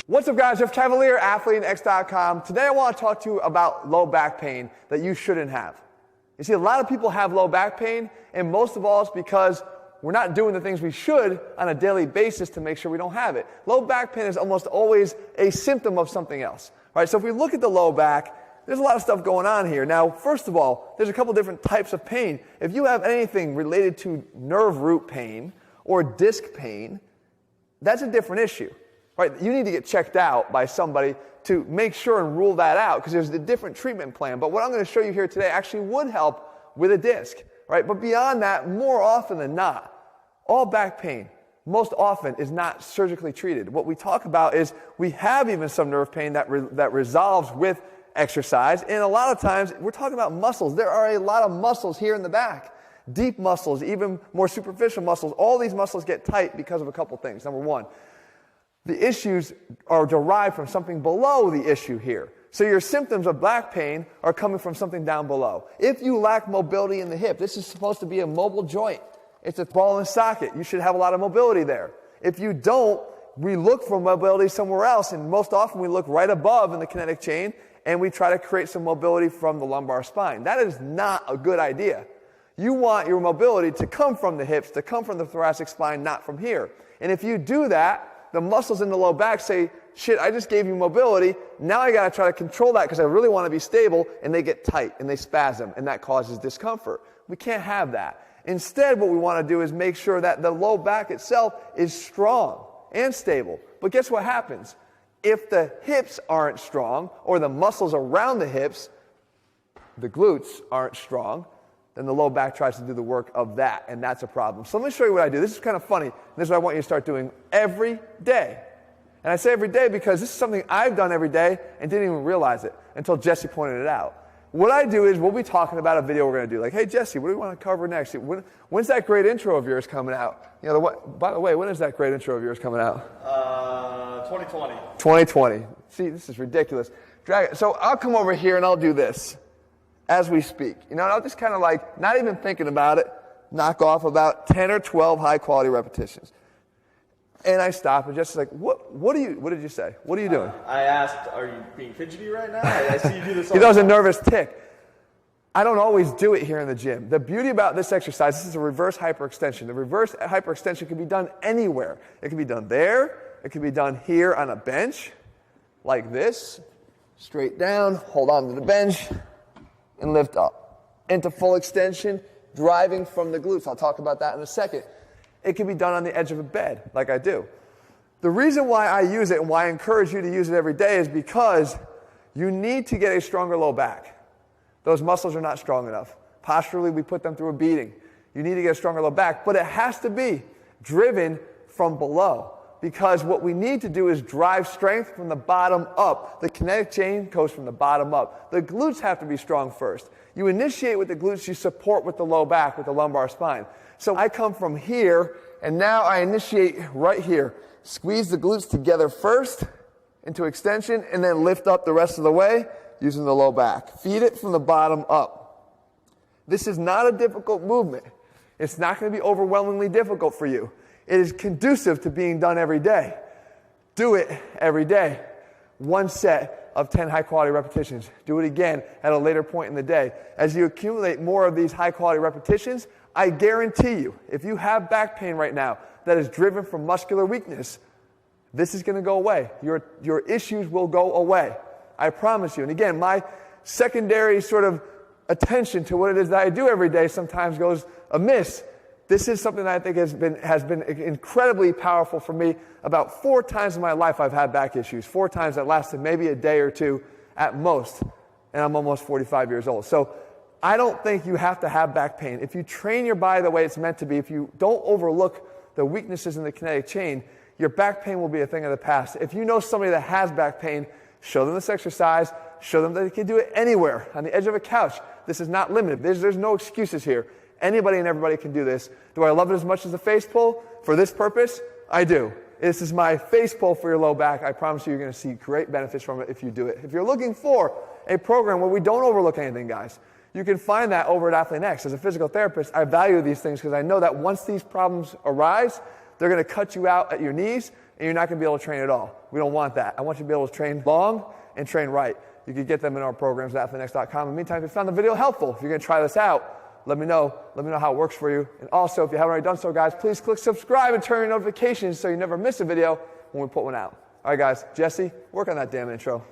What's up, guys? Jeff Cavaliere, AthleanX.com. Today I want to talk to you about low back pain that you shouldn't have. You see, a lot of people have low back pain, and most of all it's because we're not doing the things we should on a daily basis to make sure we don't have it. Low back pain is almost always a symptom of something else. Right? So if we look at the low back, there's a lot of stuff going on here. Now, first of all, there's a couple different types of pain. If you have anything related to nerve root pain or disc pain, that's a different issue. Right, you need to get checked out by somebody to make sure and rule that out because there's a different treatment plan. But what I'm going to show you here today actually would help with a disc. Right? But beyond that, more often than not, all back pain most often is not surgically treated. What we talk about is we have even some nerve pain that resolves with exercise. And a lot of times we're talking about muscles. There are a lot of muscles here in the back. Deep muscles, even more superficial muscles. All these muscles get tight because of a couple things. Number one, the issues are derived from something below the issue here. So your symptoms of back pain are coming from something down below. If you lack mobility in the hip, this is supposed to be a mobile joint. It's a ball and socket. You should have a lot of mobility there. If you don't, we look for mobility somewhere else, and most often we look right above in the kinetic chain, and we try to create some mobility from the lumbar spine. That is not a good idea. You want your mobility to come from the hips, to come from the thoracic spine, not from here. And if you do that, the muscles in the low back say, shit, I just gave you mobility, now I got to try to control that because I really want to be stable, and they get tight and they spasm, and that causes discomfort. We can't have that. Instead, what we want to do is make sure that the low back itself is strong and stable. But guess what happens? If the hips aren't strong, or the muscles around the hips, the glutes aren't strong, then the low back tries to do the work of that, and that's a problem. So let me show you what I do. This is kind of funny, and this is what I want you to start doing every day. And I say every day because this is something I've done every day and didn't even realize it until Jesse pointed it out. What I do is we'll be talking about a video we're going to do. Like, hey, Jesse, what do we want to cover next? When's that great intro of yours coming out? You know, by the way, when is that great intro of yours coming out? 2020. 2020. See, this is ridiculous. Drag it. So I'll come over here and I'll do this as we speak. You know, and I'll just kind of like, not even thinking about it, knock off about 10 or 12 high-quality repetitions. And I stop and just like, what did you say? What are you doing? I asked, are you being fidgety right now? I see you do this all He the does a time. nervous tick. I don't always do it here in the gym. The beauty about this exercise, this is a reverse hyperextension. The reverse hyperextension can be done anywhere. It can be done there. It can be done here on a bench, like this, straight down, hold on to the bench, and lift up. Into full extension, driving from the glutes. I'll talk about that in a second. It can be done on the edge of a bed, like I do. The reason why I use it and why I encourage you to use it every day is because you need to get a stronger low back. Those muscles are not strong enough. Posturally, we put them through a beating. You need to get a stronger low back, but it has to be driven from below. Because what we need to do is drive strength from the bottom up. The kinetic chain goes from the bottom up. The glutes have to be strong first. You initiate with the glutes, you support with the low back, with the lumbar spine. So I come from here, and now I initiate right here. Squeeze the glutes together first into extension, and then lift up the rest of the way using the low back. Feed it from the bottom up. This is not a difficult movement. It's not going to be overwhelmingly difficult for you. It is conducive to being done every day. Do it every day. One set of 10 high-quality repetitions. Do it again at a later point in the day. As you accumulate more of these high-quality repetitions, I guarantee you, if you have back pain right now that is driven from muscular weakness, this is going to go away. Your issues will go away. I promise you. And again, my secondary sort of attention to what it is that I do every day sometimes goes amiss. This is something that I think has been incredibly powerful for me. About 4 times in my life I've had back issues. 4 times that lasted maybe a day or two at most. And I'm almost 45 years old. So I don't think you have to have back pain. If you train your body the way it's meant to be, if you don't overlook the weaknesses in the kinetic chain, your back pain will be a thing of the past. If you know somebody that has back pain, show them this exercise. Show them that they can do it anywhere, on the edge of a couch. This is not limited. There's no excuses here. Anybody and everybody can do this. Do I love it as much as the face pull? For this purpose, I do. This is my face pull for your low back. I promise you, you're going to see great benefits from it if you do it. If you're looking for a program where we don't overlook anything, guys, you can find that over at AthleanX. As a physical therapist, I value these things because I know that once these problems arise, they're going to cut you out at your knees, and you're not going to be able to train at all. We don't want that. I want you to be able to train long and train right. You can get them in our programs at athleanx.com. In the meantime, if you found the video helpful, if you're going to try this out, let me know. Let me know how it works for you. And also, if you haven't already done so, guys, please click subscribe and turn on notifications so you never miss a video when we put one out. All right, guys, Jesse, work on that damn intro.